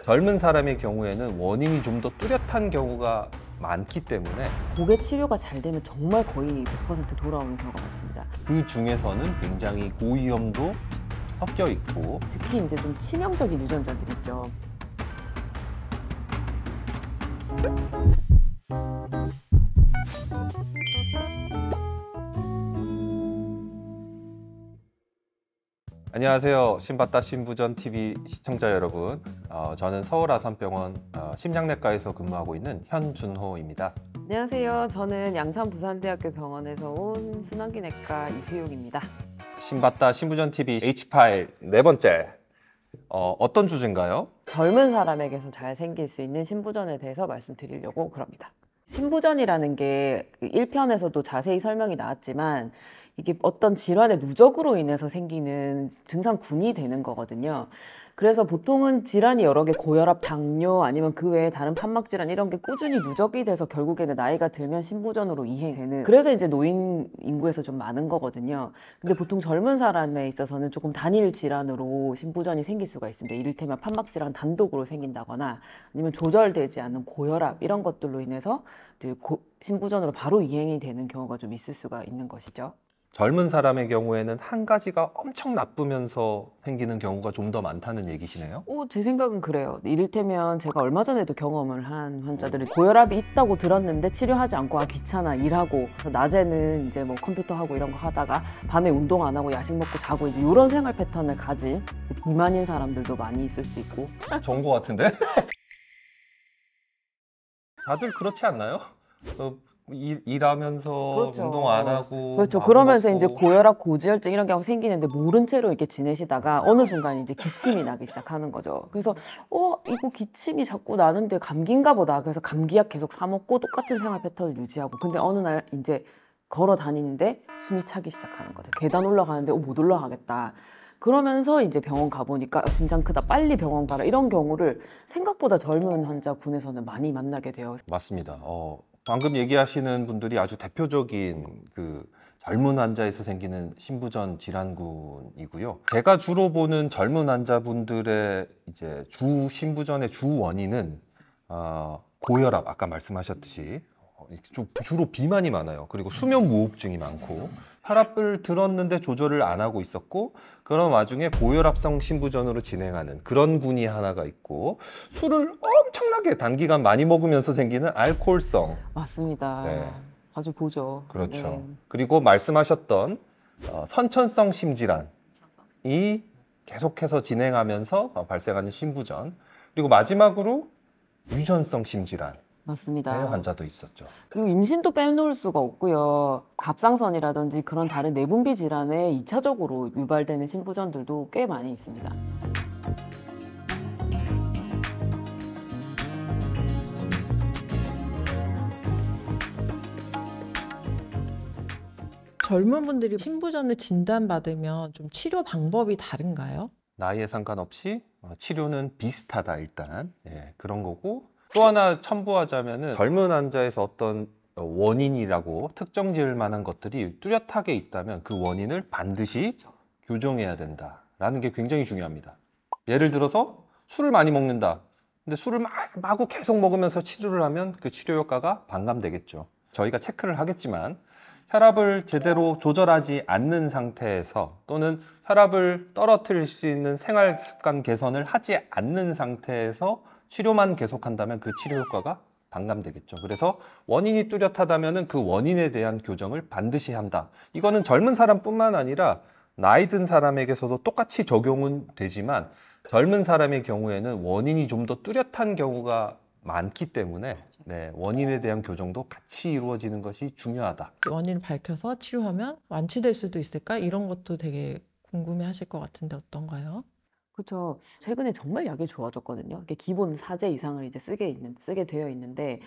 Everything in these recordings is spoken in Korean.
젊은 사람의 경우에는 원인이 좀 더 뚜렷한 경우가 많기 때문에 고개 치료가 잘 되면 정말 거의 100% 돌아오는 경우가 많습니다. 그 중에서는 굉장히 고위험도 섞여 있고 특히 이제 좀 치명적인 유전자들 있죠. 안녕하세요. 신봤다 신부전 TV 시청자 여러분. 저는 서울 아산병원 심장내과에서 근무하고 있는 현준호입니다. 안녕하세요. 저는 양산 부산대학교 병원에서 온 순환기내과 이수용입니다. 신봤다 신부전 TV H 파일 네 번째. 어떤 주제인가요? 젊은 사람에게서 잘 생길 수 있는 신부전에 대해서 말씀드리려고 그럽니다. 신부전이라는 게 1편에서도 자세히 설명이 나왔지만 이게 어떤 질환의 누적으로 인해서 생기는 증상군이 되는 거거든요. 그래서 보통은 질환이 여러 개, 고혈압, 당뇨 아니면 그 외에 다른 판막 질환 이런 게 꾸준히 누적이 돼서 결국에는 나이가 들면 신부전으로 이행되는, 그래서 이제 노인 인구에서 좀 많은 거거든요. 근데 보통 젊은 사람에 있어서는 조금 단일 질환으로 신부전이 생길 수가 있습니다. 이를테면 판막 질환 단독으로 생긴다거나 아니면 조절되지 않는 고혈압 이런 것들로 인해서 신부전으로 바로 이행이 되는 경우가 좀 있을 수가 있는 것이죠. 젊은 사람의 경우에는 한 가지가 엄청 나쁘면서 생기는 경우가 좀 더 많다는 얘기시네요. 제 생각은 그래요. 이를테면 제가 얼마 전에도 경험을 한 환자들이 고혈압이 있다고 들었는데 치료하지 않고 귀찮아 일하고 낮에는 이제 뭐 컴퓨터 하고 이런 거 하다가 밤에 운동 안 하고 야식 먹고 자고 이제 이런 생활 패턴을 가진 비만인 사람들도 많이 있을 수 있고. 좋은 것 같은데? 다들 그렇지 않나요? 일하면서 그렇죠. 운동 안 하고 그렇죠. 밥 그러면서 먹고. 이제 고혈압, 고지혈증 이런 경우가 생기는데 모른 채로 이렇게 지내시다가 어느 순간 이제 기침이 나기 시작하는 거죠. 그래서 이거 기침이 자꾸 나는데 감기인가 보다. 그래서 감기약 계속 사 먹고 똑같은 생활 패턴을 유지하고, 근데 어느 날 이제 걸어 다니는데 숨이 차기 시작하는 거죠. 계단 올라가는데 못 올라가겠다. 그러면서 이제 병원 가보니까 심장 크다, 빨리 병원 가라, 이런 경우를 생각보다 젊은 환자군에서는 많이 만나게 돼요. 맞습니다. 방금 얘기하시는 분들이 아주 대표적인 그 젊은 환자에서 생기는 신부전 질환군이고요. 제가 주로 보는 젊은 환자분들의 이제 신부전의 주 원인은 고혈압, 아까 말씀하셨듯이 주로 비만이 많아요. 그리고 수면 무호흡증이 많고 혈압을 들었는데 조절을 안 하고 있었고, 그런 와중에 고혈압성 신부전으로 진행하는 그런 군이 하나가 있고, 술을 엄청나게 단기간 많이 먹으면서 생기는 알코올성. 맞습니다. 네. 자주 보죠. 그렇죠. 네. 그리고 말씀하셨던 선천성 심질환이 계속해서 진행하면서 발생하는 신부전. 그리고 마지막으로 유전성 심질환. 맞습니다. 환자도 있었죠. 그리고 임신도 빼놓을 수가 없고요. 갑상선이라든지 그런 다른 내분비 질환에 2차적으로 유발되는 신부전들도 꽤 많이 있습니다. 젊은 분들이 신부전을 진단받으면 좀 치료 방법이 다른가요? 나이에 상관없이 치료는 비슷하다, 일단. 그런 거고, 또 하나 첨부하자면은 젊은 환자에서 어떤 원인이라고 특정 지을 만한 것들이 뚜렷하게 있다면 그 원인을 반드시 교정해야 된다라는 게 굉장히 중요합니다. 예를 들어서 술을 많이 먹는다. 근데 술을 마구 계속 먹으면서 치료를 하면 그 치료 효과가 반감되겠죠. 저희가 체크를 하겠지만 혈압을 제대로 조절하지 않는 상태에서, 또는 혈압을 떨어뜨릴 수 있는 생활 습관 개선을 하지 않는 상태에서 치료만 계속한다면 그 치료 효과가 반감되겠죠. 그래서 원인이 뚜렷하다면 그 원인에 대한 교정을 반드시 한다. 이거는 젊은 사람뿐만 아니라 나이 든 사람에게서도 똑같이 적용은 되지만, 젊은 사람의 경우에는 원인이 좀 더 뚜렷한 경우가 많기 때문에 원인에 대한 교정도 같이 이루어지는 것이 중요하다. 원인을 밝혀서 치료하면 완치될 수도 있을까? 이런 것도 되게 궁금해 하실 것 같은데 어떤가요? 그렇죠. 최근에 정말 약이 좋아졌거든요. 이게 기본 4제 이상을 이제 쓰게 되어 있는데,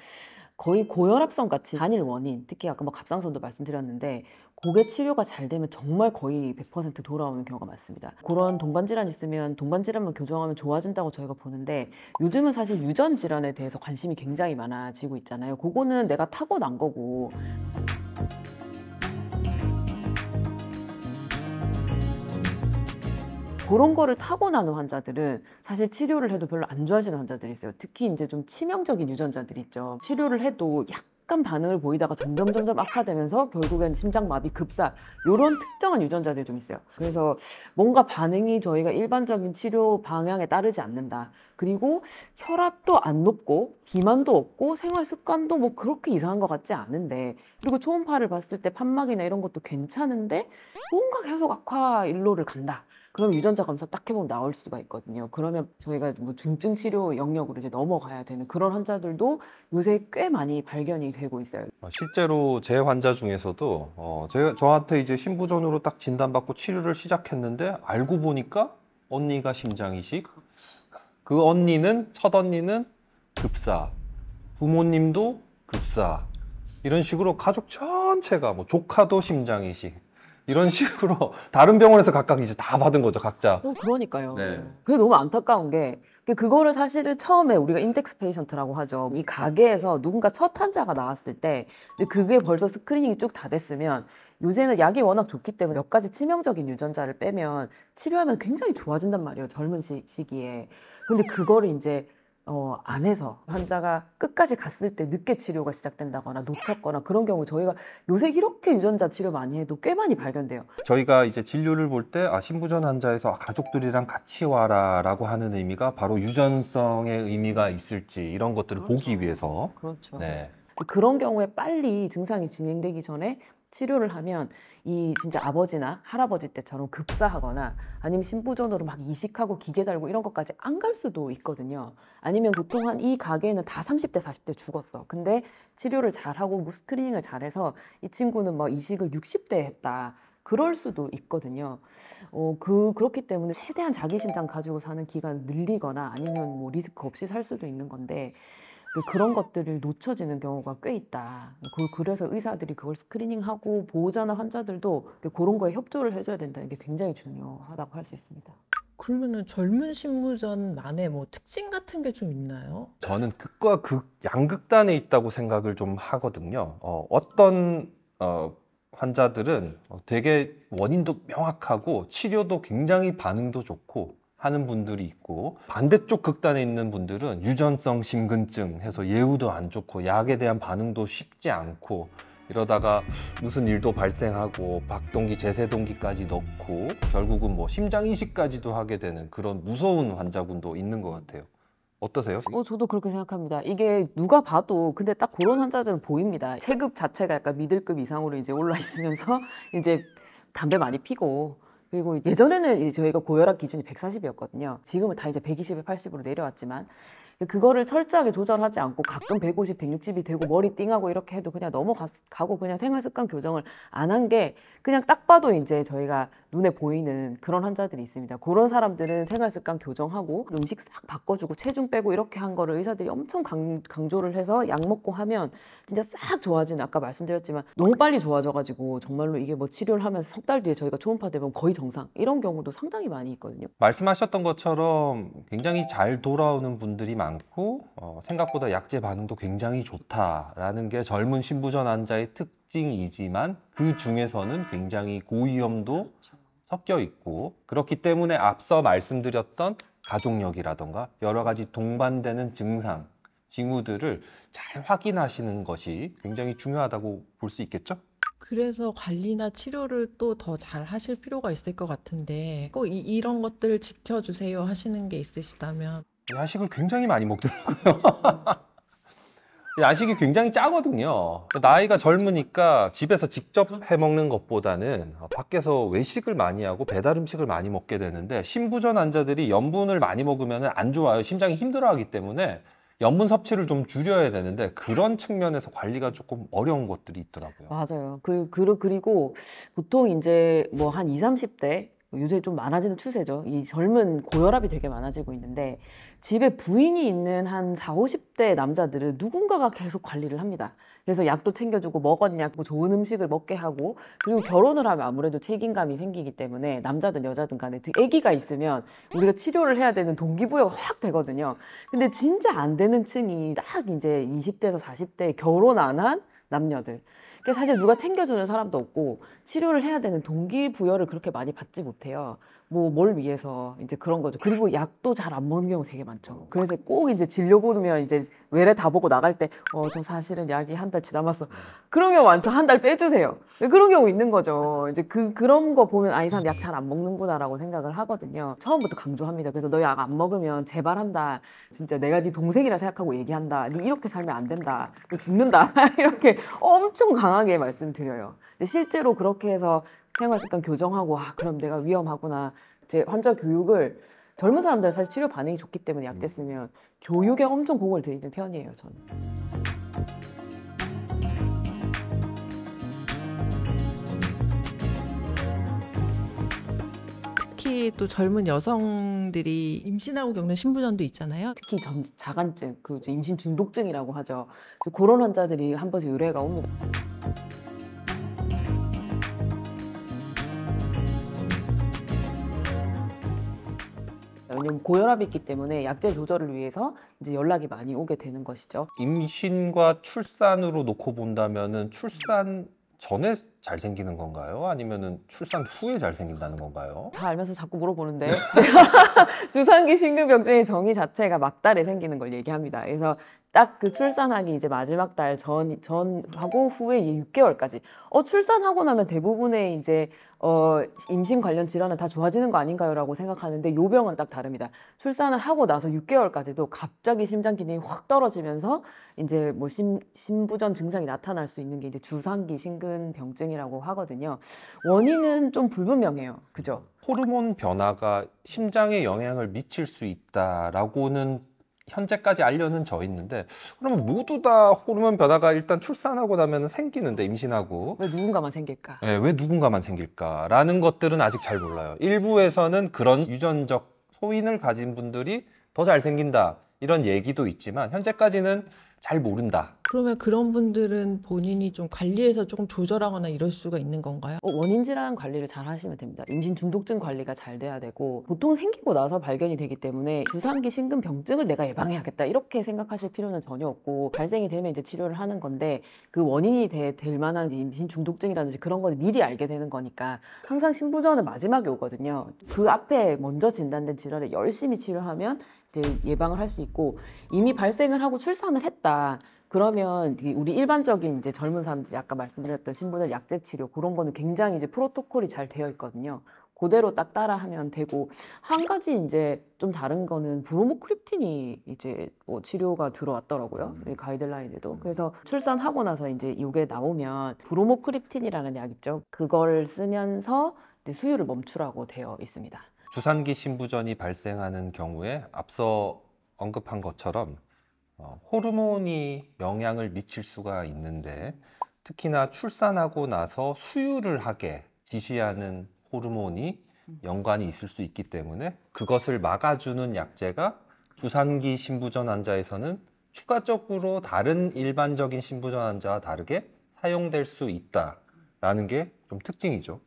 거의 고혈압성 같이 단일 원인, 특히 아까 뭐 갑상선도 말씀드렸는데 고개 치료가 잘 되면 정말 거의 100% 돌아오는 경우가 많습니다. 그런 동반 질환 있으면 동반 질환만 교정하면 좋아진다고 저희가 보는데, 요즘은 사실 유전 질환에 대해서 관심이 굉장히 많아지고 있잖아요. 그거는 내가 타고난 거고. 그런 거를 타고나는 환자들은 사실 치료를 해도 별로 안 좋아하시는 환자들이 있어요. 특히 이제 좀 치명적인 유전자들 있죠. 치료를 해도 약간 반응을 보이다가 점점 악화되면서 결국엔 심장마비, 급사 이런 특정한 유전자들이 좀 있어요. 그래서 뭔가 반응이 저희가 일반적인 치료 방향에 따르지 않는다. 그리고 혈압도 안 높고 비만도 없고 생활 습관도 뭐 그렇게 이상한 것 같지 않은데, 그리고 초음파를 봤을 때 판막이나 이런 것도 괜찮은데 뭔가 계속 악화 일로를 간다. 그럼 유전자 검사 딱 해보면 나올 수가 있거든요. 그러면 저희가 뭐 중증 치료 영역으로 이제 넘어가야 되는 그런 환자들도 요새 꽤 많이 발견이 되고 있어요. 실제로 제 환자 중에서도 저한테 이제 신부전으로 딱 진단받고 치료를 시작했는데 알고 보니까 언니가 심장 이식, 그 언니는 첫 언니는 급사, 부모님도 급사, 이런 식으로 가족 전체가 뭐 조카도 심장 이식, 이런 식으로 다른 병원에서 각각 이제 다 받은 거죠, 각자. 그러니까요. 네. 그게 너무 안타까운 게, 그거를 사실은 처음에 우리가 인덱스 페이션트라고 하죠. 이 가게에서 누군가 첫 환자가 나왔을 때, 근데 그게 벌써 스크리닝이 쭉 다 됐으면, 요새는 약이 워낙 좋기 때문에 몇 가지 치명적인 유전자를 빼면 치료하면 굉장히 좋아진단 말이에요, 젊은 시기에. 근데 그거를 이제 안 해서 환자가 끝까지 갔을 때 늦게 치료가 시작된다거나 놓쳤거나 그런 경우, 저희가 요새 이렇게 유전자 치료 많이 해도 꽤 많이 발견돼요. 저희가 이제 진료를 볼 때 신부전 환자에서 가족들이랑 같이 와라라고 하는 의미가 바로 유전성의 의미가 있을지 이런 것들을 보기 위해서. 그렇죠. 네. 그런 경우에 빨리 증상이 진행되기 전에 치료를 하면 이 진짜 아버지나 할아버지 때처럼 급사하거나 아니면 신부전으로 막 이식하고 기계 달고 이런 것까지 안 갈 수도 있거든요. 아니면 보통 한 이 가게는 다 30대, 40대 죽었어. 근데 치료를 잘하고 뭐 스크리닝을 잘해서 이 친구는 뭐 이식을 60대에 했다. 그럴 수도 있거든요. 그렇기 때문에 최대한 자기 심장 가지고 사는 기간을 늘리거나 아니면 뭐 리스크 없이 살 수도 있는 건데, 그런 것들을 놓쳐지는 경우가 꽤 있다. 그래서 의사들이 그걸 스크리닝하고 보호자나 환자들도 그런 거에 협조를 해줘야 된다는 게 굉장히 중요하다고 할 수 있습니다. 그러면은 젊은 신부전만의 뭐 특징 같은 게 좀 있나요? 저는 극과 극 양극단에 있다고 생각을 좀 하거든요. 어떤 환자들은 되게 원인도 명확하고 치료도 굉장히 반응도 좋고 하는 분들이 있고, 반대쪽 극단에 있는 분들은 유전성 심근증 해서 예후도 안 좋고 약에 대한 반응도 쉽지 않고 이러다가 무슨 일도 발생하고 박동기, 제세동기까지 넣고 결국은 뭐 심장 이식까지도 하게 되는 그런 무서운 환자군도 있는 것 같아요. 어떠세요? 저도 그렇게 생각합니다. 이게 누가 봐도 근데 딱 그런 환자들은 보입니다. 체급 자체가 약간 미들급 이상으로 이제 올라 있으면서 이제 담배 많이 피고, 그리고 예전에는 저희가 고혈압 기준이 140이었거든요. 지금은 다 이제 120에 80으로 내려왔지만 그거를 철저하게 조절하지 않고 가끔 150, 160이 되고 머리 띵하고 이렇게 해도 그냥 넘어가고 그냥 생활습관 교정을 안 한 게 그냥 딱 봐도 이제 저희가 눈에 보이는 그런 환자들이 있습니다. 그런 사람들은 생활습관 교정하고 음식 싹 바꿔주고 체중 빼고 이렇게 한 거를 의사들이 엄청 강조를 해서 약 먹고 하면 진짜 싹 좋아지는, 아까 말씀드렸지만 너무 빨리 좋아져가지고 정말로 이게 뭐 치료를 하면서 석 달 뒤에 저희가 초음파 되면 거의 정상, 이런 경우도 상당히 많이 있거든요. 말씀하셨던 것처럼 굉장히 잘 돌아오는 분들이 많고 생각보다 약제 반응도 굉장히 좋다라는 게 젊은 신부전 환자의 특징이지만, 그 중에서는 굉장히 고위험도 섞여 있고, 그렇기 때문에 앞서 말씀드렸던 가족력이라던가 여러 가지 동반되는 증상, 징후들을 잘 확인하시는 것이 굉장히 중요하다고 볼 수 있겠죠? 그래서 관리나 치료를 또 더 잘 하실 필요가 있을 것 같은데, 꼭 이런 것들을 지켜주세요 하시는 게 있으시다면. 야식을 굉장히 많이 먹더라고요. 야식이 굉장히 짜거든요. 나이가 젊으니까 집에서 직접 해 먹는 것보다는 밖에서 외식을 많이 하고 배달 음식을 많이 먹게 되는데, 신부전 환자들이 염분을 많이 먹으면 안 좋아요. 심장이 힘들어하기 때문에 염분 섭취를 좀 줄여야 되는데, 그런 측면에서 관리가 조금 어려운 것들이 있더라고요. 맞아요. 그리고 보통 이제 뭐 한 20, 30대, 요새 좀 많아지는 추세죠. 이 젊은 고혈압이 되게 많아지고 있는데, 집에 부인이 있는 한 40, 50대 남자들은 누군가가 계속 관리를 합니다. 그래서 약도 챙겨주고 먹었냐, 좋은 음식을 먹게 하고, 그리고 결혼을 하면 아무래도 책임감이 생기기 때문에 남자든 여자든 간에 아기가 있으면 우리가 치료를 해야 되는 동기부여가 확 되거든요. 근데 진짜 안 되는 층이 딱 이제 20대에서 40대 결혼 안 한 남녀들. 사실 누가 챙겨주는 사람도 없고 치료를 해야 되는 동기부여를 그렇게 많이 받지 못해요. 뭐 뭘 위해서 이제 그런 거죠. 그리고 약도 잘 안 먹는 경우 되게 많죠. 그래서 꼭 이제 진료고 면 이제 외래 다 보고 나갈 때 저 사실은 약이 한 달치 남았어. 그런 경우 많죠. 한 달 빼주세요. 그런 경우 있는 거죠. 이제 그런 거 보면 이 사람 약 잘 안 먹는구나라고 생각을 하거든요. 처음부터 강조합니다. 그래서 너 약 안 먹으면 재발한다. 진짜 내가 네 동생이라 생각하고 얘기한다. 네 이렇게 살면 안 된다. 너 죽는다. 이렇게 엄청 강하게 말씀드려요. 근데 실제로 그렇게 해서 생활습관 교정하고 그럼 내가 위험하구나. 제 환자 교육을 젊은 사람들은 사실 치료 반응이 좋기 때문에 약제 쓰면 교육에 엄청 공을 들이는 편이에요, 저는. 특히 또 젊은 여성들이 임신하고 겪는 신부전도 있잖아요. 특히 자간증, 그 임신 중독증이라고 하죠. 그런 환자들이 한 번씩 의뢰가 옵니다. 왜냐면 고혈압이 있기 때문에 약제 조절을 위해서 이제 연락이 많이 오게 되는 것이죠. 임신과 출산으로 놓고 본다면은 출산 전에 잘 생기는 건가요? 아니면은 출산 후에 잘 생긴다는 건가요? 다 알면서 자꾸 물어보는데 주산기 심근병증의 정의 자체가 막달에 생기는 걸 얘기합니다. 그래서 딱 그 출산하기 이제 마지막 달 전하고 후에 6개월까지 출산하고 나면 대부분의 이제 임신 관련 질환은 다 좋아지는 거 아닌가요라고 생각하는데 요 병은 딱 다릅니다. 출산을 하고 나서 6개월까지도 갑자기 심장 기능이 확 떨어지면서 이제 뭐 신부전 증상이 나타날 수 있는 게 이제 주산기 심근병증이라고 하거든요. 원인은 좀 불분명해요. 그죠? 호르몬 변화가 심장에 영향을 미칠 수 있다라고는 현재까지 알려는 져 있는데, 그러면 모두 다 호르몬 변화가 일단 출산하고 나면 생기는데, 임신하고 왜 누군가만 생길까? 왜 누군가만 생길까라는 것들은 아직 잘 몰라요. 일부에서는 그런 유전적 소인을 가진 분들이 더 잘 생긴다 이런 얘기도 있지만 현재까지는 잘 모른다. 그러면 그런 분들은 본인이 좀 관리해서 조금 조절하거나 이럴 수가 있는 건가요? 원인 질환 관리를 잘 하시면 됩니다. 임신 중독증 관리가 잘 돼야 되고 보통 생기고 나서 발견이 되기 때문에 주산기 심근병증을 내가 예방해야겠다 이렇게 생각하실 필요는 전혀 없고 발생이 되면 이제 치료를 하는 건데 그 원인이 될 만한 임신 중독증이라든지 그런 걸 미리 알게 되는 거니까 항상 신부전은 마지막에 오거든요. 그 앞에 먼저 진단된 질환을 열심히 치료하면 이제 예방을 할 수 있고 이미 발생을 하고 출산을 했다. 그러면 우리 일반적인 이제 젊은 사람들이 아까 말씀드렸던 신부전 약제 치료 그런 거는 굉장히 이제 프로토콜이 잘 되어 있거든요. 그대로 딱 따라하면 되고 한 가지 이제 좀 다른 거는 브로모크립틴이 이제 뭐 치료가 들어왔더라고요. 이 가이드라인에도. 그래서 출산하고 나서 이제 이게 나오면 브로모크립틴이라는 약 있죠. 그걸 쓰면서 이제 수유를 멈추라고 되어 있습니다. 주산기 신부전이 발생하는 경우에 앞서 언급한 것처럼 호르몬이 영향을 미칠 수가 있는데 특히나 출산하고 나서 수유를 하게 지시하는 호르몬이 연관이 있을 수 있기 때문에 그것을 막아주는 약제가 주산기 신부전 환자에서는 추가적으로 다른 일반적인 신부전 환자와 다르게 사용될 수 있다라는 게 좀 특징이죠.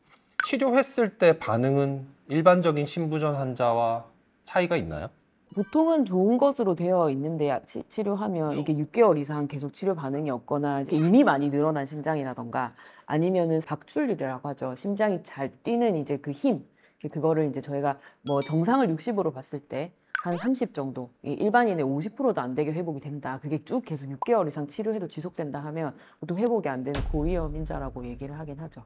치료했을 때 반응은 일반적인 신부전 환자와 차이가 있나요? 보통은 좋은 것으로 되어 있는데 치료하면 이게 6개월 이상 계속 치료 반응이 없거나 이미 많이 늘어난 심장이라던가 아니면은 박출이라고 하죠. 심장이 잘 뛰는 이제 그 힘. 그거를 이제 저희가 뭐 정상을 60으로 봤을 때 한 30 정도, 일반인의 50%도 안 되게 회복이 된다. 그게 쭉 계속 6개월 이상 치료해도 지속된다 하면 보통 회복이 안 되는 고위험 인자라고 얘기를 하긴 하죠.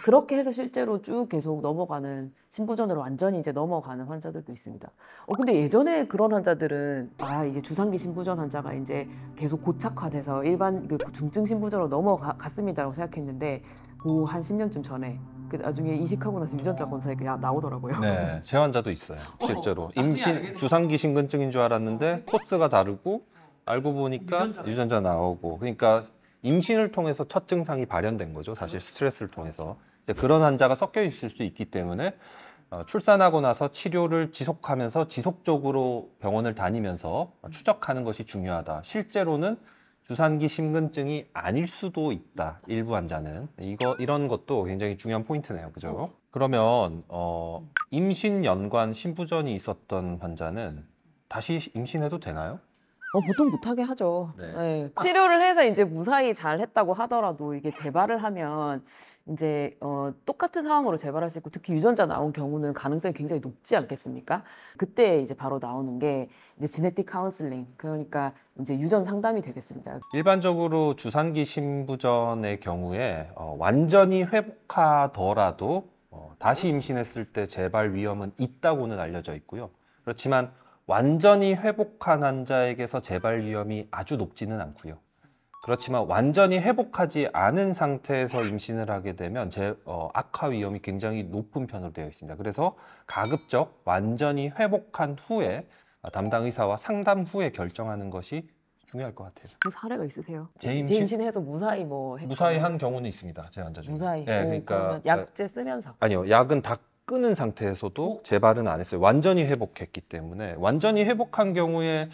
그렇게 해서 실제로 쭉 계속 넘어가는 신부전으로 완전히 이제 넘어가는 환자들도 있습니다. 근데 예전에 그런 환자들은 이제 주산기 신부전 환자가 이제 계속 고착화돼서 일반 그 중증 신부전으로 넘어갔습니다라고 생각했는데 한 10년쯤 전에 나중에 이식하고 나서 유전자 검사에 그냥 나오더라고요. 네, 제 환자도 있어요. 실제로 주산기 심근증인 줄 알았는데 코스가 다르고 알고 보니까 유전자 나오고 그러니까 임신을 통해서 첫 증상이 발현된 거죠. 사실 스트레스를 통해서. 그런 환자가 섞여 있을 수 있기 때문에 출산하고 나서 치료를 지속하면서 지속적으로 병원을 다니면서 추적하는 것이 중요하다. 실제로는 주산기 심근증이 아닐 수도 있다. 일부 환자는. 이런 것도 굉장히 중요한 포인트네요. 그죠? 그러면 임신 연관 신부전이 있었던 환자는 다시 임신해도 되나요? 보통 못하게 하죠. 네. 네. 치료를 해서 이제 무사히 잘 했다고 하더라도 이게 재발을 하면 이제 똑같은 상황으로 재발할 수 있고 특히 유전자 나온 경우는 가능성이 굉장히 높지 않겠습니까? 그때 이제 바로 나오는 게 이제 지네틱 카운슬링, 그러니까 이제 유전 상담이 되겠습니다. 일반적으로 주산기 신부전의 경우에 완전히 회복하더라도 다시 임신했을 때 재발 위험은 있다고는 알려져 있고요. 그렇지만 완전히 회복한 환자에게서 재발 위험이 아주 높지는 않고요. 그렇지만 완전히 회복하지 않은 상태에서 임신을 하게 되면 악화 위험이 굉장히 높은 편으로 되어 있습니다. 그래서 가급적 완전히 회복한 후에 담당 의사와 상담 후에 결정하는 것이 중요할 것 같아요. 그 사례가 있으세요? 재임신? 재임신해서 무사히 무사히 한 경우는 있습니다. 제 환자 중에. 무사히. 네, 오, 그러니까 그러면 약제 쓰면서. 아니요, 약은 다 끊은 상태에서도 재발은 안 했어요. 완전히 회복했기 때문에. 완전히 회복한 경우에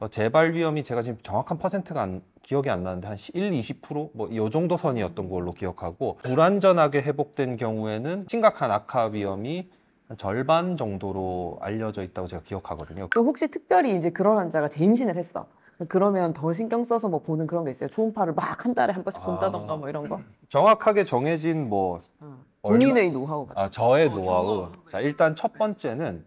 재발 위험이 제가 지금 정확한 퍼센트가 기억이 안 나는데 한 1, 20% 뭐 이 정도 선이었던 걸로 기억하고, 불완전하게 회복된 경우에는 심각한 악화 위험이 한 절반 정도로 알려져 있다고 제가 기억하거든요. 그럼 혹시 특별히 이제 그런 환자가 재임신을 했어. 그러면 더 신경 써서 뭐 보는 그런 게 있어요? 초음파를 막 한 달에 한 번씩 본다던가 뭐 이런 거? 정확하게 정해진 뭐 본인의 노하우 같은 저의 노하우. 자, 일단 첫 번째는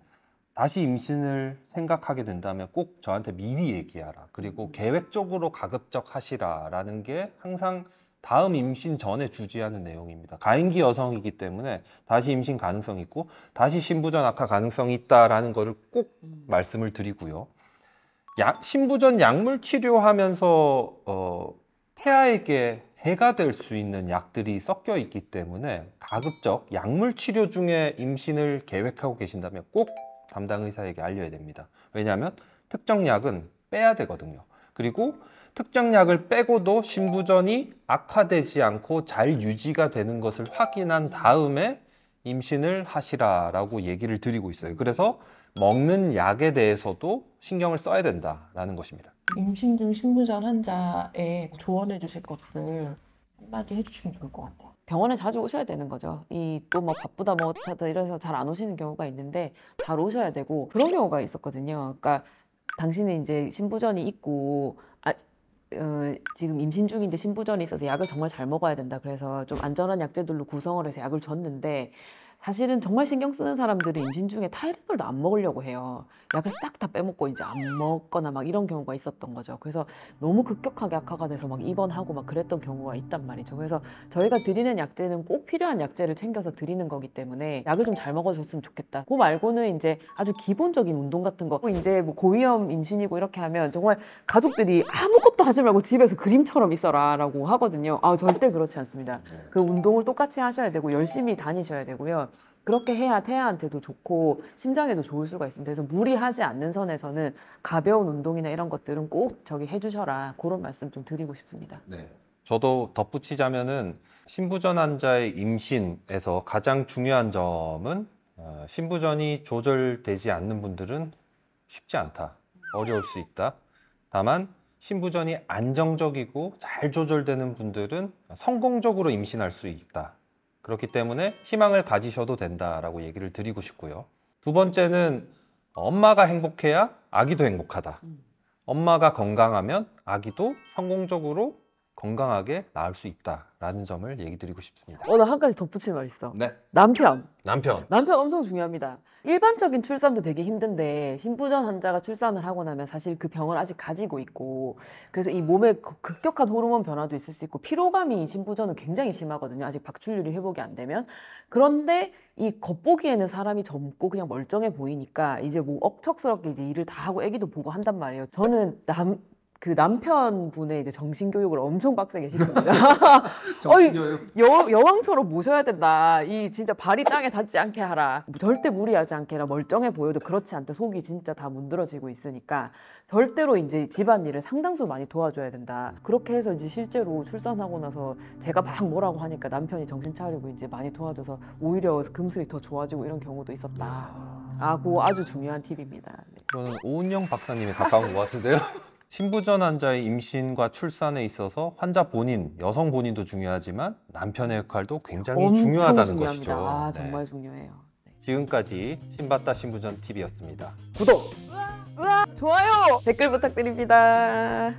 다시 임신을 생각하게 된다면 꼭 저한테 미리 얘기하라. 그리고 계획적으로 가급적 하시라라는 게 항상 다음 임신 전에 주지하는 내용입니다. 가임기 여성이기 때문에 다시 임신 가능성이 있고 다시 신부전 악화 가능성이 있다라는 거를 꼭 말씀을 드리고요. 신부전 약물 치료하면서 태아에게 해가 될 수 있는 약들이 섞여 있기 때문에 가급적 약물 치료 중에 임신을 계획하고 계신다면 꼭 담당 의사에게 알려야 됩니다. 왜냐하면 특정 약은 빼야 되거든요. 그리고 특정 약을 빼고도 신부전이 악화되지 않고 잘 유지가 되는 것을 확인한 다음에 임신을 하시라라고 얘기를 드리고 있어요. 그래서 먹는 약에 대해서도 신경을 써야 된다라는 것입니다. 임신 중 신부전 환자에 조언해 주실 것들 한마디 해주시면 좋을 것 같아요. 병원에 자주 오셔야 되는 거죠. 이 또 뭐 바쁘다 못하다 이래서 잘 안 오시는 경우가 있는데 잘 오셔야 되고, 그런 경우가 있었거든요. 그러니까 당신은 이제 신부전이 있고 지금 임신 중인데 신부전이 있어서 약을 정말 잘 먹어야 된다. 그래서 좀 안전한 약제들로 구성을 해서 약을 줬는데 사실은 정말 신경 쓰는 사람들은 임신 중에 타이레놀도 안 먹으려고 해요. 약을 싹 다 빼먹고 이제 안 먹거나 막 이런 경우가 있었던 거죠. 그래서 너무 급격하게 악화가 돼서 막 입원하고 막 그랬던 경우가 있단 말이죠. 그래서 저희가 드리는 약제는 꼭 필요한 약제를 챙겨서 드리는 거기 때문에 약을 좀 잘 먹어줬으면 좋겠다. 그거 말고는 이제 아주 기본적인 운동 같은 거, 이제 뭐 고위험 임신이고 이렇게 하면 정말 가족들이 아무것도 하지 말고 집에서 그림처럼 있어라라고 하거든요. 절대 그렇지 않습니다. 그 운동을 똑같이 하셔야 되고 열심히 다니셔야 되고요. 그렇게 해야 태아한테도 좋고 심장에도 좋을 수가 있습니다. 그래서 무리하지 않는 선에서는 가벼운 운동이나 이런 것들은 꼭 해주셔라. 그런 말씀 좀 드리고 싶습니다. 네. 저도 덧붙이자면은 신부전 환자의 임신에서 가장 중요한 점은 신부전이 조절되지 않는 분들은 쉽지 않다. 어려울 수 있다. 다만 신부전이 안정적이고 잘 조절되는 분들은 성공적으로 임신할 수 있다. 그렇기 때문에 희망을 가지셔도 된다라고 얘기를 드리고 싶고요. 두 번째는 엄마가 행복해야 아기도 행복하다. 엄마가 건강하면 아기도 성공적으로 건강하게 낳을 수 있다라는 점을 얘기 드리고 싶습니다. 나 한 가지 덧붙일 말 있어. 네. 남편 남편 엄청 중요합니다. 일반적인 출산도 되게 힘든데 신부전 환자가 출산을 하고 나면 사실 그 병을 아직 가지고 있고, 그래서 이 몸에 급격한 호르몬 변화도 있을 수 있고 피로감이 신부전은 굉장히 심하거든요. 아직 박출률이 회복이 안 되면. 그런데 이 겉보기에는 사람이 젊고 그냥 멀쩡해 보이니까 이제 뭐 억척스럽게 이제 일을 다 하고 아기도 보고 한단 말이에요. 저는 남편분의 이제 정신교육을 엄청 빡세게 시킵니다. 여왕처럼 모셔야 된다. 이 진짜 발이 땅에 닿지 않게 하라. 절대 무리하지 않게 해라. 멀쩡해 보여도 그렇지 않다. 속이 진짜 다 문드러지고 있으니까 절대로 이제 집안일을 상당수 많이 도와줘야 된다. 그렇게 해서 이제 실제로 출산하고 나서 제가 막 뭐라고 하니까 남편이 정신 차리고 이제 많이 도와줘서 오히려 금슬이 더 좋아지고 이런 경우도 있었다. 그거 아주 중요한 팁입니다. 네. 저는 오은영 박사님에 가까운 것 같은데요. 신부전 환자의 임신과 출산에 있어서 환자 본인, 여성 본인도 중요하지만 남편의 역할도 굉장히 엄청 중요하다는 중요합니다. 것이죠. 네. 정말 중요해요. 네. 지금까지 신봤다 신부전 TV였습니다. 구독! 좋아요, 댓글 부탁드립니다.